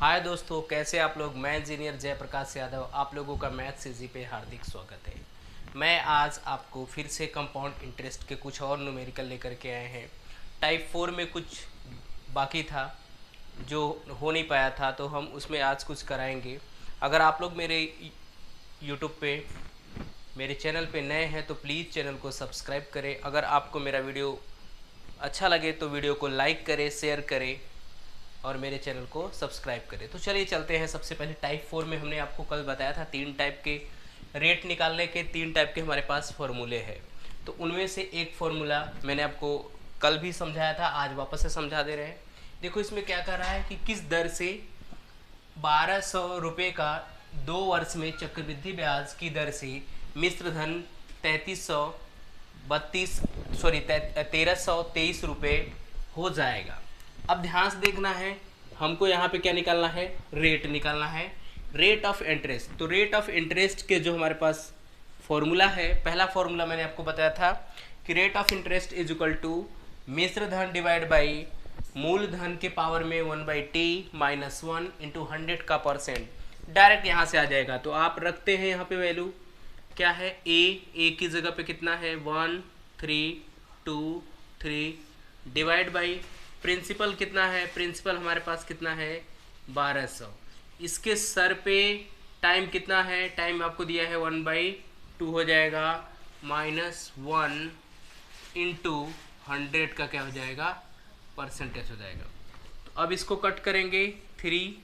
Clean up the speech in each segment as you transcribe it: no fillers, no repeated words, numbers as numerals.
हाय दोस्तों, कैसे आप लोग। मैं इंजीनियर जयप्रकाश यादव, आप लोगों का मैथ सीजी पे हार्दिक स्वागत है। मैं आज आपको फिर से कंपाउंड इंटरेस्ट के कुछ और न्यूमेरिकल लेकर के आए हैं। टाइप 4 में कुछ बाकी था जो हो नहीं पाया था, तो हम उसमें आज कुछ कराएंगे। अगर आप लोग मेरे यूट्यूब पे मेरे चैनल पे नए हैं तो प्लीज़ चैनल को सब्सक्राइब करें। अगर आपको मेरा वीडियो अच्छा लगे तो वीडियो को लाइक करें, शेयर करें और मेरे चैनल को सब्सक्राइब करें। तो चलिए चलते हैं। सबसे पहले टाइप 4 में हमने आपको कल बताया था तीन टाइप के रेट निकालने के, तीन टाइप के हमारे पास फॉर्मूले हैं। तो उनमें से एक फार्मूला मैंने आपको कल भी समझाया था, आज वापस से समझा दे रहे हैं। देखो इसमें क्या कर रहा है कि किस दर से 1200 रुपये का 2 वर्ष में चक्रवृद्धि ब्याज की दर से मिश्र धन 1323 रुपये हो जाएगा। अब ध्यान से देखना है, हमको यहाँ पे क्या निकालना है, रेट निकालना है, रेट ऑफ इंटरेस्ट। तो रेट ऑफ इंटरेस्ट के जो हमारे पास फॉर्मूला है, पहला फॉर्मूला मैंने आपको बताया था कि rate of interest is equal to मिश्र धन डिवाइड बाई मूल धन के पावर में 1/t माइनस 1 इंटू 100 का परसेंट। डायरेक्ट यहाँ से आ जाएगा। तो आप रखते हैं यहाँ पे वैल्यू क्या है, ए की जगह पे कितना है 1 3 2 3 डिवाइड बाई प्रिंसिपल कितना है, प्रिंसिपल हमारे पास कितना है 1200। इसके सर पे टाइम कितना है, टाइम आपको दिया है 1/2 हो जाएगा माइनस 1 इंटू 100 का क्या हो जाएगा, परसेंटेज हो जाएगा। तो अब इसको कट करेंगे 3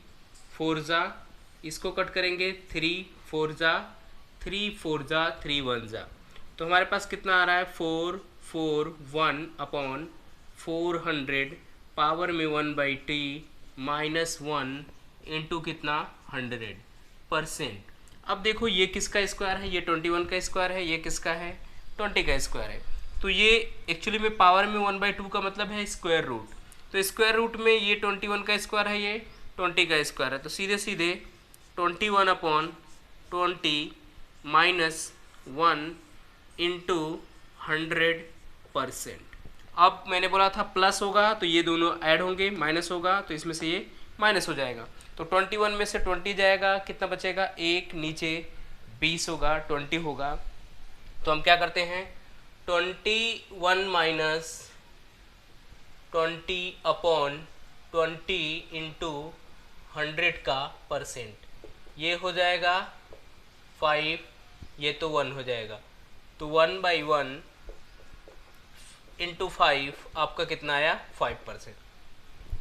4 जा, इसको कट करेंगे 3 4 जा, 3 4 जा 3 1 जा। तो हमारे पास कितना आ रहा है 441/400 पावर में 1/t माइनस 1 इंटू कितना 100%। अब देखो ये किसका स्क्वायर है, ये 21 का स्क्वायर है, ये किसका है 20 का स्क्वायर है। तो ये एक्चुअली में पावर में 1/2 का मतलब है स्क्वायर रूट। तो स्क्वायर रूट में ये 21 का स्क्वायर है, ये 20 का स्क्वायर है। तो सीधे सीधे 21/20 माइनस 1 इंटू 100%। अब मैंने बोला था प्लस होगा तो ये दोनों ऐड होंगे, माइनस होगा तो इसमें से ये माइनस हो जाएगा। तो 21 में से 20 जाएगा, कितना बचेगा, एक नीचे 20 होगा, 20 होगा। तो हम क्या करते हैं 21 माइनस 20/20 इंटू 100 का परसेंट, ये हो जाएगा 5, ये तो 1 हो जाएगा। तो 1/1 इंटू 5 आपका कितना आया 5%।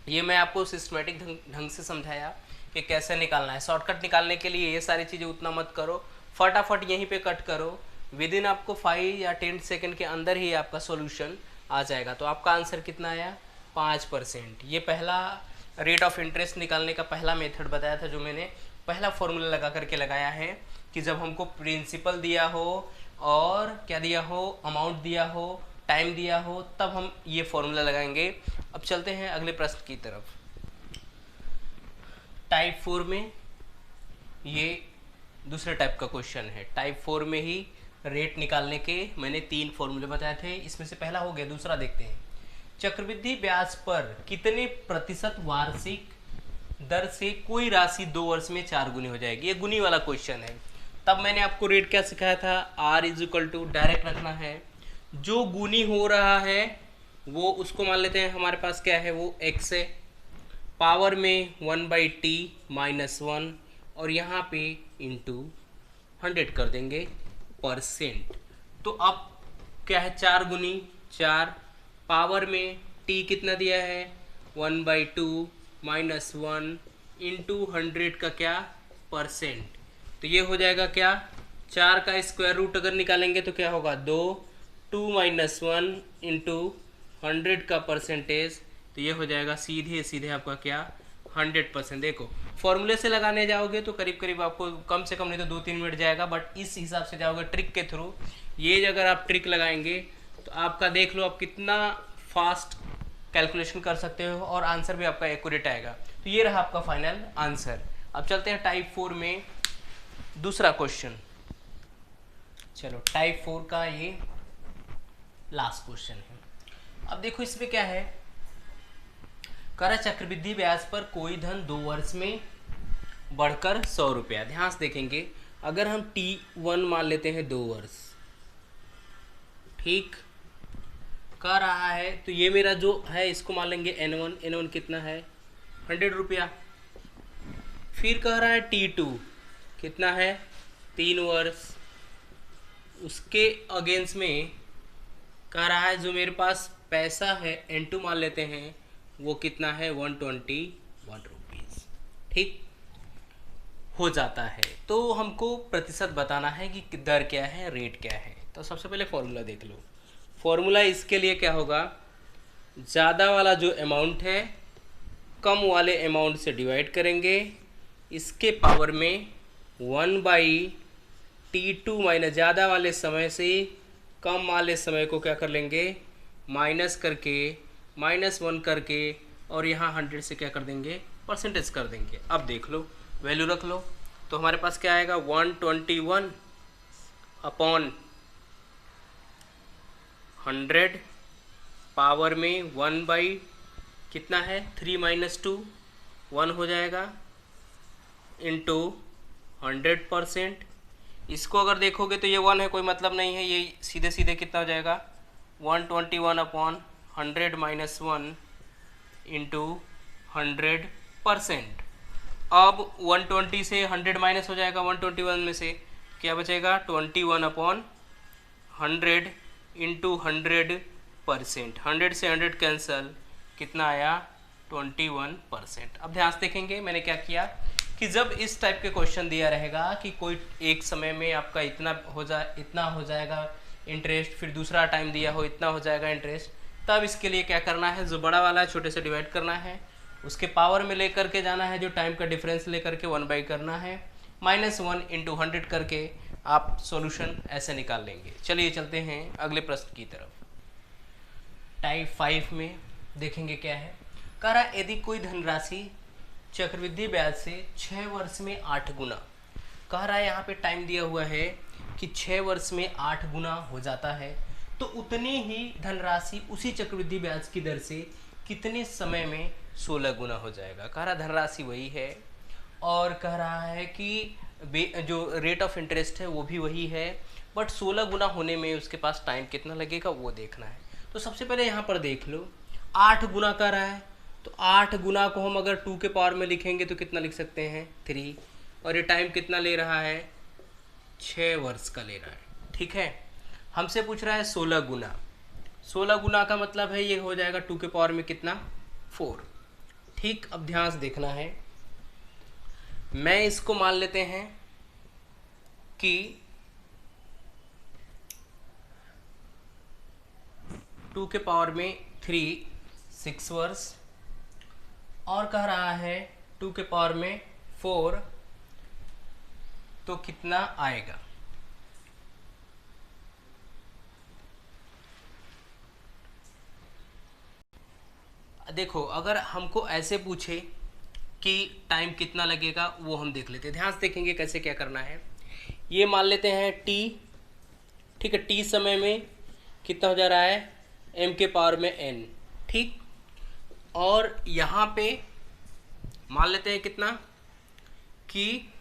ये मैं आपको सिस्टमेटिक ढंग से समझाया कि कैसे निकालना है। शॉर्टकट निकालने के लिए ये सारी चीज़ें उतना मत करो, फटाफट यहीं पे कट करो। विद इन आपको 5 या 10 सेकंड के अंदर ही आपका सॉल्यूशन आ जाएगा। तो आपका आंसर कितना आया 5%। ये पहला रेट ऑफ इंटरेस्ट निकालने का पहला मेथड बताया था, जो मैंने पहला फॉर्मूला लगा करके लगाया है कि जब हमको प्रिंसिपल दिया हो और क्या दिया हो, अमाउंट दिया हो, टाइम दिया हो, तब हम ये फॉर्मूला लगाएंगे। अब चलते हैं अगले प्रश्न की तरफ। टाइप 4 में ये दूसरे टाइप का क्वेश्चन है। टाइप 4 में ही रेट निकालने के मैंने 3 फॉर्मूले बताए थे, इसमें से पहला हो गया। दूसरा देखते हैं, चक्रवृद्धि ब्याज पर कितने प्रतिशत वार्षिक दर से कोई राशि 2 वर्ष में 4 गुनी हो जाएगी। ये गुनी वाला क्वेश्चन है। तब मैंने आपको रेट क्या सिखाया था, R is equal to direct रखना है, जो गुनी हो रहा है वो उसको मान लेते हैं हमारे पास क्या है, वो x है, पावर में 1/t माइनस 1 और यहाँ पे इंटू 100 कर देंगे परसेंट। तो अब क्या है 4 गुनी 4, पावर में t कितना दिया है 1/2 माइनस 1 इंटू 100 का क्या परसेंट। तो ये हो जाएगा क्या, 4 का स्क्वायर रूट अगर निकालेंगे तो क्या होगा 2 2 माइनस 1 इंटू 100 का परसेंटेज। तो ये हो जाएगा सीधे सीधे आपका क्या 100%। देखो फॉर्मूले से लगाने जाओगे तो करीब करीब आपको कम से कम नहीं तो 2-3 मिनट जाएगा, बट इस हिसाब से जाओगे ट्रिक के थ्रू। ये अगर आप ट्रिक लगाएंगे तो आपका देख लो आप कितना फास्ट कैलकुलेशन कर सकते हो और आंसर भी आपका एक्यूरेट आएगा। तो ये रहा आपका फाइनल आंसर। अब चलते हैं टाइप 4 में दूसरा क्वेश्चन। चलो टाइप 4 का ये लास्ट क्वेश्चन है। अब देखो इसमें क्या है, कह रहा चक्रवृद्धि ब्याज पर कोई धन 2 वर्ष में बढ़कर 100 रुपया। ध्यान से देखेंगे, अगर हम T1 मान लेते हैं 2 वर्ष, ठीक, कह रहा है तो ये मेरा जो है इसको मान लेंगे N1। N1 कितना है 100 रुपया। फिर कह रहा है T2 कितना है 3 वर्ष। उसके अगेंस्ट में कह रहा है जो मेरे पास पैसा है N2 मान लेते हैं, वो कितना है 121 रुपीज़। ठीक हो जाता है। तो हमको प्रतिशत बताना है कि दर क्या है, रेट क्या है। तो सबसे पहले फॉर्मूला देख लो। फॉर्मूला इसके लिए क्या होगा, ज़्यादा वाला जो अमाउंट है कम वाले अमाउंट से डिवाइड करेंगे, इसके पावर में 1/T2 माइनस ज़्यादा वाले समय से कम वाले समय को क्या कर लेंगे, माइनस करके -1 करके, और यहाँ 100 से क्या कर देंगे, परसेंटेज कर देंगे। अब देख लो, वैल्यू रख लो, तो हमारे पास क्या आएगा 121 अपॉन 100 पावर में 1 बाई कितना है 3 - 2 1 हो जाएगा इंटू 100%। इसको अगर देखोगे तो ये 1 है, कोई मतलब नहीं है, ये सीधे सीधे कितना हो जाएगा 121 अपॉन 100 - 1 इंटू 100%। अब 120 से 100 माइनस हो जाएगा, 121 में से क्या बचेगा 21 अपॉन 100 इंटू 100%। 100 से 100 कैंसल, कितना आया 21%। अब ध्यान से देखेंगे मैंने क्या किया कि जब इस टाइप के क्वेश्चन दिया रहेगा कि कोई एक समय में आपका इतना हो जाएगा इंटरेस्ट, फिर दूसरा टाइम दिया हो इतना हो जाएगा इंटरेस्ट, तब इसके लिए क्या करना है, जो बड़ा वाला है छोटे से डिवाइड करना है, उसके पावर में लेकर के जाना है, जो टाइम का डिफरेंस लेकर के 1/, करना है, -1 इंटू 100 करके आप सॉल्यूशन ऐसे निकाल लेंगे। चलिए चलते हैं अगले प्रश्न की तरफ। टाइप 5 में देखेंगे क्या है, कह रहा यदि कोई धनराशि चक्रवृद्धि ब्याज से 6 वर्ष में 8 गुना, कह रहा है यहाँ पे टाइम दिया हुआ है कि 6 वर्ष में 8 गुना हो जाता है, तो उतनी ही धनराशि उसी चक्रवृद्धि ब्याज की दर से कितने समय में 16 गुना हो जाएगा। कह रहा धनराशि वही है और कह रहा है कि जो रेट ऑफ इंटरेस्ट है वो भी वही है, बट 16 गुना होने में उसके पास टाइम कितना लगेगा वो देखना है। तो सबसे पहले यहाँ पर देख लो 8 गुना कर रहा है, तो 8 गुना को हम अगर 2 के पावर में लिखेंगे तो कितना लिख सकते हैं 3, और ये टाइम कितना ले रहा है 6 वर्ष का ले रहा है। ठीक है, हमसे पूछ रहा है 16 गुना। 16 गुना का मतलब है ये हो जाएगा 2 के पावर में कितना 4। ठीक, अब ध्यान से देखना है, मैं इसको मान लेते हैं कि 2 के पावर में 3 6 वर्ष, और कह रहा है 2 के पावर में 4, तो कितना आएगा, देखो अगर हमको ऐसे पूछे कि टाइम कितना लगेगा वो हम देख लेते हैं। ध्यान से देखेंगे कैसे क्या करना है। ये मान लेते हैं t, ठीक है, t समय में कितना हो जा रहा है m के पावर में n, ठीक, और यहाँ पे मान लेते हैं कितना कि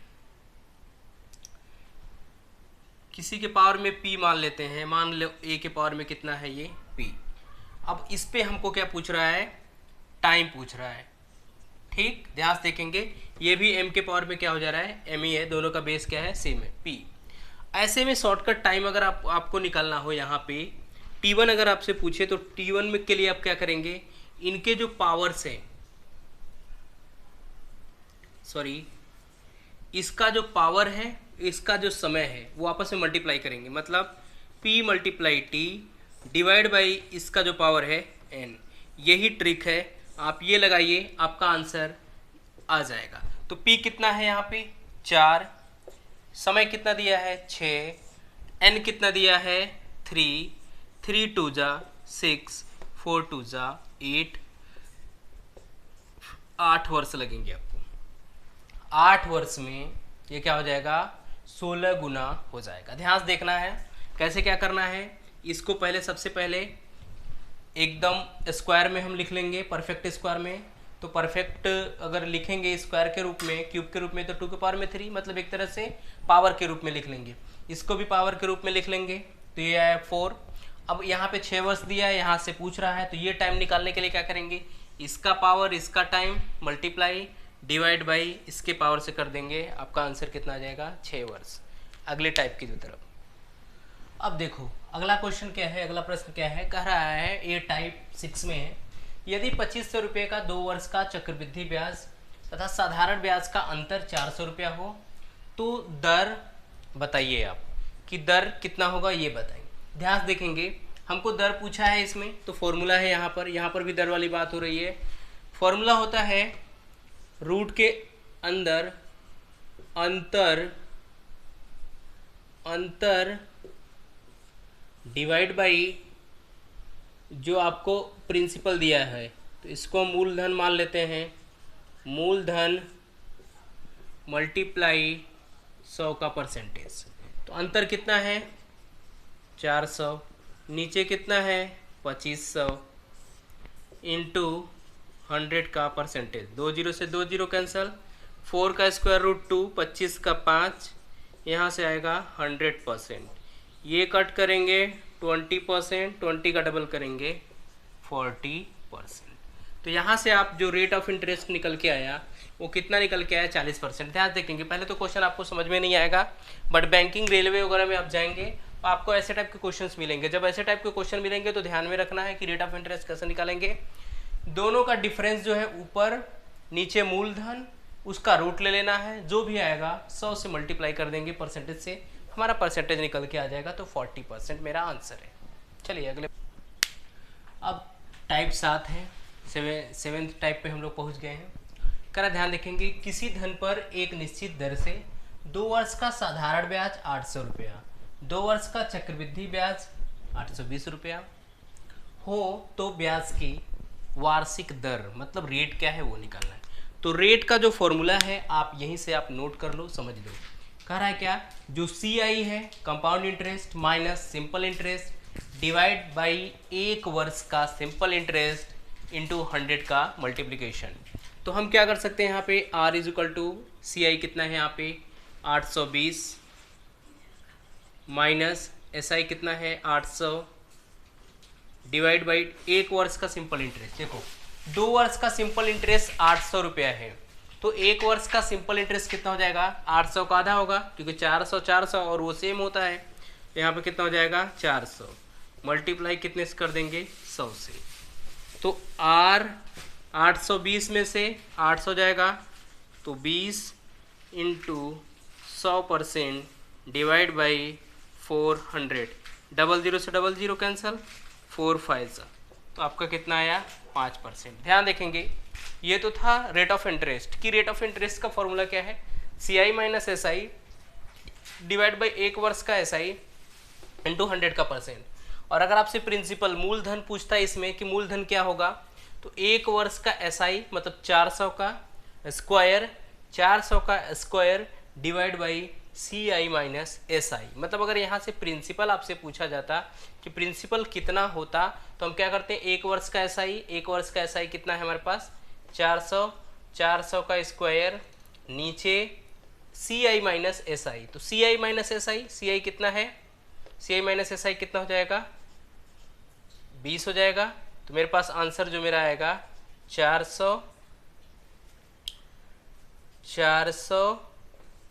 किसी के पावर में p मान लेते हैं, मान लो a के पावर में कितना है ये p। अब इस पे हमको क्या पूछ रहा है, टाइम पूछ रहा है। ठीक, ध्यान से देखेंगे ये भी m के पावर में क्या हो जा रहा है m ही है, दोनों का बेस क्या है सेम है p। ऐसे में शॉर्टकट टाइम अगर आपको निकालना हो, यहाँ पे t1 अगर आपसे पूछे तो t1 में के लिए आप क्या करेंगे, इनके जो पावर्स हैं, सॉरी इसका जो पावर है इसका जो समय है वो आपस में मल्टीप्लाई करेंगे, मतलब p × t डिवाइड बाई इसका जो पावर है n। यही ट्रिक है, आप ये लगाइए आपका आंसर आ जाएगा। तो p कितना है यहाँ पे 4, समय कितना दिया है 6, n कितना दिया है 3, 3 2 जा 6, 4 2 जा 8, 8 वर्ष लगेंगे आपको। 8 वर्ष में ये क्या हो जाएगा 16 गुना हो जाएगा। ध्यान से देखना है कैसे क्या करना है। इसको पहले सबसे पहले एकदम स्क्वायर में हम लिख लेंगे, परफेक्ट स्क्वायर में, तो परफेक्ट अगर लिखेंगे स्क्वायर के रूप में, क्यूब के रूप में, तो 2 के पावर में 3, मतलब एक तरह से पावर के रूप में लिख लेंगे। इसको भी पावर के रूप में लिख लेंगे, तो ये आया 4। अब यहाँ पे 6 वर्ष दिया है, यहाँ से पूछ रहा है, तो ये टाइम निकालने के लिए क्या करेंगे, इसका पावर इसका टाइम मल्टीप्लाई डिवाइड बाई इसके पावर से कर देंगे। आपका आंसर कितना आ जाएगा, 6 वर्ष। अगले टाइप की तरफ अब देखो अगला क्वेश्चन क्या है, अगला प्रश्न क्या है, कह रहा है ये टाइप 6 में है, यदि 2500 रुपये का 2 वर्ष का चक्रवृद्धि ब्याज तथा साधारण ब्याज का अंतर 400 रुपया हो तो दर बताइए आप कि दर कितना होगा, ये बताइए। ध्यान देखेंगे, हमको दर पूछा है इसमें, तो फॉर्मूला है यहाँ पर भी दर वाली बात हो रही है। फॉर्मूला होता है रूट के अंदर अंतर डिवाइड बाई जो आपको प्रिंसिपल दिया है, तो इसको मूलधन मान लेते हैं, मूलधन मल्टीप्लाई 100 का परसेंटेज। तो अंतर कितना है 400, नीचे कितना है 2500 इंटू 100 का परसेंटेज, 2 जीरो से 2 जीरो कैंसल, 4 का स्क्वायर रूट 2, 25 का 5, यहाँ से आएगा 100%। ये कट करेंगे 20%, 20 का डबल करेंगे 40%। तो यहाँ से आप जो रेट ऑफ इंटरेस्ट निकल के आया वो कितना निकल के आया, 40%। ध्यान देखेंगे, पहले तो क्वेश्चन आपको समझ में नहीं आएगा, बट बैंकिंग रेलवे वगैरह में आप जाएंगे तो आपको ऐसे टाइप के क्वेश्चंस मिलेंगे। जब ऐसे टाइप के क्वेश्चन मिलेंगे तो ध्यान में रखना है कि रेट ऑफ इंटरेस्ट कैसे निकालेंगे। दोनों का डिफरेंस जो है ऊपर नीचे मूलधन, उसका रूट ले लेना है, जो भी आएगा 100 से मल्टीप्लाई कर देंगे परसेंटेज से, हमारा परसेंटेज निकल के आ जाएगा, तो 40% मेरा आंसर है। चलिए अगले, अब टाइप 7 है, 7th टाइप पे हम लोग पहुंच गए हैं। करा ध्यान देखेंगे, किसी धन पर एक निश्चित दर से 2 वर्ष का साधारण ब्याज 800 रुपया, 2 वर्ष का चक्रवृद्धि ब्याज 820 रुपया हो तो ब्याज की वार्षिक दर मतलब रेट क्या है वो निकालना है। तो रेट का जो फॉर्मूला है आप यहीं से आप नोट कर लो, समझ लो। कह रहा है क्या, जो CI है compound interest minus simple interest divide by 1 वर्ष का सिंपल इंटरेस्ट इंटू 100 का मल्टीप्लिकेशन। तो हम क्या कर सकते हैं यहाँ पे, R is equal to CI कितना है यहाँ पे 820 माइनस SI कितना है 800 डिवाइड बाई 1 वर्ष का सिंपल इंटरेस्ट। देखो 2 वर्ष का सिंपल इंटरेस्ट 800 रुपया है, तो 1 वर्ष का सिंपल इंटरेस्ट कितना हो जाएगा, 800 का आधा होगा क्योंकि 400 और वो सेम होता है। यहाँ पे कितना हो जाएगा 400 मल्टीप्लाई कितने से कर देंगे 100 से, तो R 820 में से 800 जाएगा तो 20 इंटू 100% डिवाइड बाई 400, 00 से 00 कैंसल, 4 5 तो आपका कितना आया 5%। ध्यान देखेंगे, ये तो था रेट ऑफ इंटरेस्ट की, रेट ऑफ इंटरेस्ट का फॉर्मूला क्या है, CI minus SI divide by 1 वर्ष का SI इंटू 100 का परसेंट। और अगर आपसे प्रिंसिपल मूलधन पूछता है इसमें कि मूलधन क्या होगा, तो 1 वर्ष का SI मतलब 400 का स्क्वायर, 400 का square divide by CI minus SI। मतलब अगर यहाँ से प्रिंसिपल आपसे पूछा जाता कि प्रिंसिपल कितना होता, तो हम क्या करते हैं 1 वर्ष का SI, 1 वर्ष का SI कितना है हमारे पास 400, 400 का स्क्वायर नीचे CI माइनस SI, तो CI माइनस SI, CI कितना है, CI माइनस SI कितना हो जाएगा 20 हो जाएगा। तो मेरे पास आंसर जो मेरा आएगा 400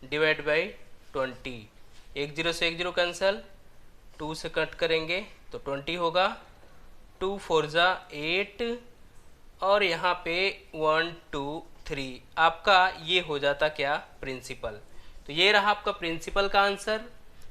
डिवाइड बाई 20, 10 से 10 कैंसल, 2 से कट करेंगे तो 20 होगा, 2 4 जा 8 और यहाँ पे 1 2 3 आपका ये हो जाता क्या प्रिंसिपल। तो ये रहा आपका प्रिंसिपल का आंसर।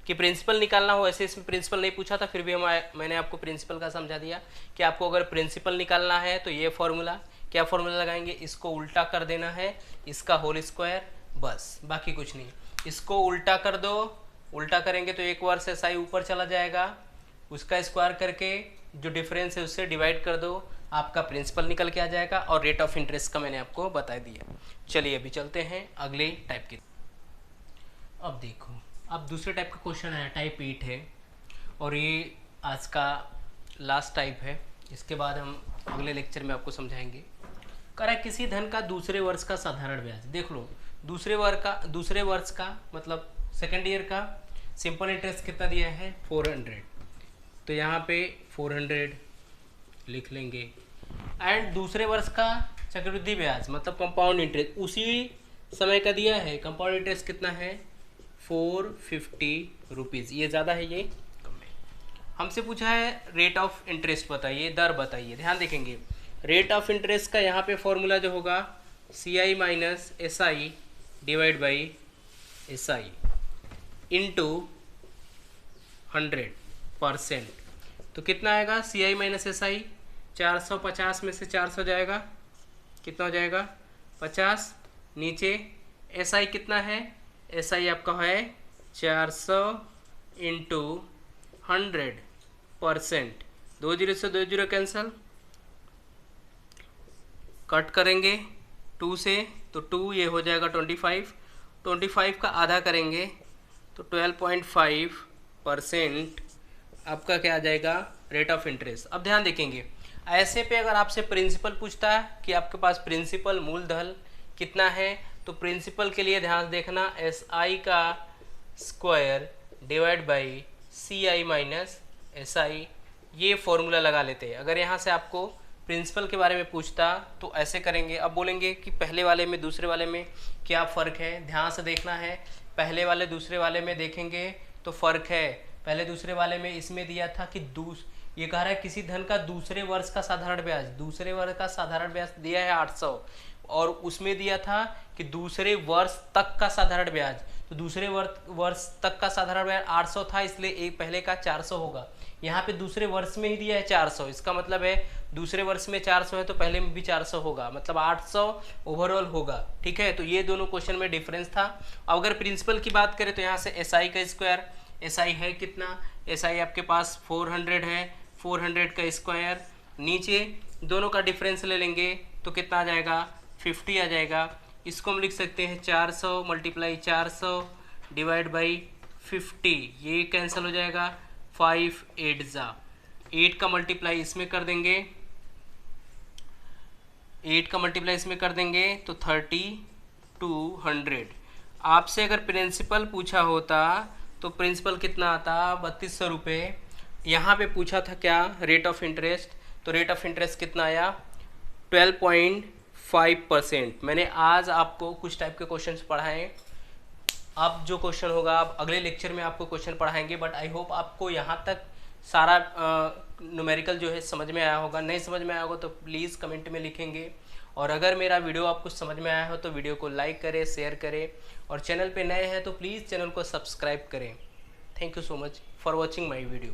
कि प्रिंसिपल निकालना हो, ऐसे इसमें प्रिंसिपल नहीं पूछा था, फिर भी मैंने आपको प्रिंसिपल का समझा दिया कि आपको अगर प्रिंसिपल निकालना है तो ये फॉर्मूला, क्या फॉर्मूला लगाएंगे, इसको उल्टा कर देना है, इसका होल स्क्वायर, बस बाकी कुछ नहीं। इसको उल्टा कर दो, उल्टा करेंगे तो 1 वर्ष SI ऊपर चला जाएगा, उसका स्क्वायर करके जो डिफरेंस है उससे डिवाइड कर दो, आपका प्रिंसिपल निकल के आ जाएगा। और रेट ऑफ इंटरेस्ट का मैंने आपको बता दिया। चलिए अभी चलते हैं अगले टाइप की। अब देखो, अब दूसरे टाइप का क्वेश्चन है, टाइप 8 है और ये आज का लास्ट टाइप है। इसके बाद हम अगले लेक्चर में आपको समझाएंगे। कह रहा है किसी धन का दूसरे वर्ष का साधारण ब्याज। देख लो, दूसरे वर्ष का मतलब सेकेंड ईयर का सिंपल इंटरेस्ट कितना दिया है 400, तो यहाँ पे 400 लिख लेंगे। एंड दूसरे वर्ष का चक्रवृद्धि ब्याज मतलब कंपाउंड इंटरेस्ट उसी समय का दिया है, कंपाउंड इंटरेस्ट कितना है 450 रुपीज़। ये ज़्यादा है, ये कम है। हमसे पूछा है रेट ऑफ इंटरेस्ट बताइए, दर बताइए। ध्यान देखेंगे, रेट ऑफ इंटरेस्ट का यहाँ पे फॉर्मूला जो होगा CI minus SI divide by SI into 100%। तो कितना आएगा CI माइनस SI, 450 में से 400 जाएगा, कितना हो जाएगा 50। नीचे SI कितना है, SI आपका है 400 इंटू 100%। 2 जीरो से 2 जीरो कैंसल, कट करेंगे 2 से, तो 2 ये हो जाएगा 25 का आधा करेंगे तो 12.5% आपका क्या आ जाएगा रेट ऑफ इंटरेस्ट। अब ध्यान देखेंगे, ऐसे पे अगर आपसे प्रिंसिपल पूछता है कि आपके पास प्रिंसिपल मूलधन कितना है, तो प्रिंसिपल के लिए ध्यान देखना SI का square divide by CI minus SI, ये फॉर्मूला लगा लेते हैं। अगर यहाँ से आपको प्रिंसिपल के बारे में पूछता तो ऐसे करेंगे। अब बोलेंगे कि पहले वाले में दूसरे वाले में क्या फ़र्क है, ध्यान से देखना है। पहले वाले दूसरे वाले में देखेंगे तो फ़र्क है। पहले दूसरे वाले में इसमें दिया था कि ये कह रहा है किसी धन का दूसरे वर्ष का साधारण ब्याज, दूसरे वर्ष का साधारण ब्याज दिया है 800, और उसमें दिया था कि दूसरे वर्ष तक का साधारण ब्याज, तो दूसरे वर्ष तक का साधारण ब्याज 800 था, इसलिए एक पहले का 400 होगा। यहाँ पे दूसरे वर्ष में ही दिया है 400, इसका मतलब है दूसरे वर्ष में 400 है तो पहले में भी 400 होगा, मतलब 800 ओवरऑल होगा। ठीक है, तो ये दोनों क्वेश्चन में डिफरेंस था। अगर प्रिंसिपल की बात करें तो यहाँ से SI का स्क्वायर, SI है कितना, SI आपके पास 400 है, 400 का स्क्वायर, नीचे दोनों का डिफरेंस ले लेंगे तो कितना आ जाएगा 50 आ जाएगा। इसको हम लिख सकते हैं 400 मल्टीप्लाई 400 डिवाइड बाई 50, ये कैंसिल हो जाएगा, 5 8 जा 8 का मल्टीप्लाई इसमें कर देंगे, 8 का मल्टीप्लाई इसमें कर देंगे तो 3200। आपसे अगर प्रिंसिपल पूछा होता तो प्रिंसिपल कितना आता 3200 रुपये। यहाँ पे पूछा था क्या रेट ऑफ इंटरेस्ट, तो रेट ऑफ इंटरेस्ट कितना आया 12.5%। मैंने आज आपको कुछ टाइप के क्वेश्चंस पढ़ाए, अब जो क्वेश्चन होगा अब अगले लेक्चर में आपको क्वेश्चन पढ़ाएंगे। बट आई होप आपको यहाँ तक सारा न्यूमेरिकल जो है समझ में आया होगा। नहीं समझ में आया होगा तो प्लीज़ कमेंट में लिखेंगे, और अगर मेरा वीडियो आपको समझ में आया हो तो वीडियो को लाइक करें, शेयर करें, और चैनल पे नए हैं तो प्लीज़ चैनल को सब्सक्राइब करें। Thank you so much for watching my video.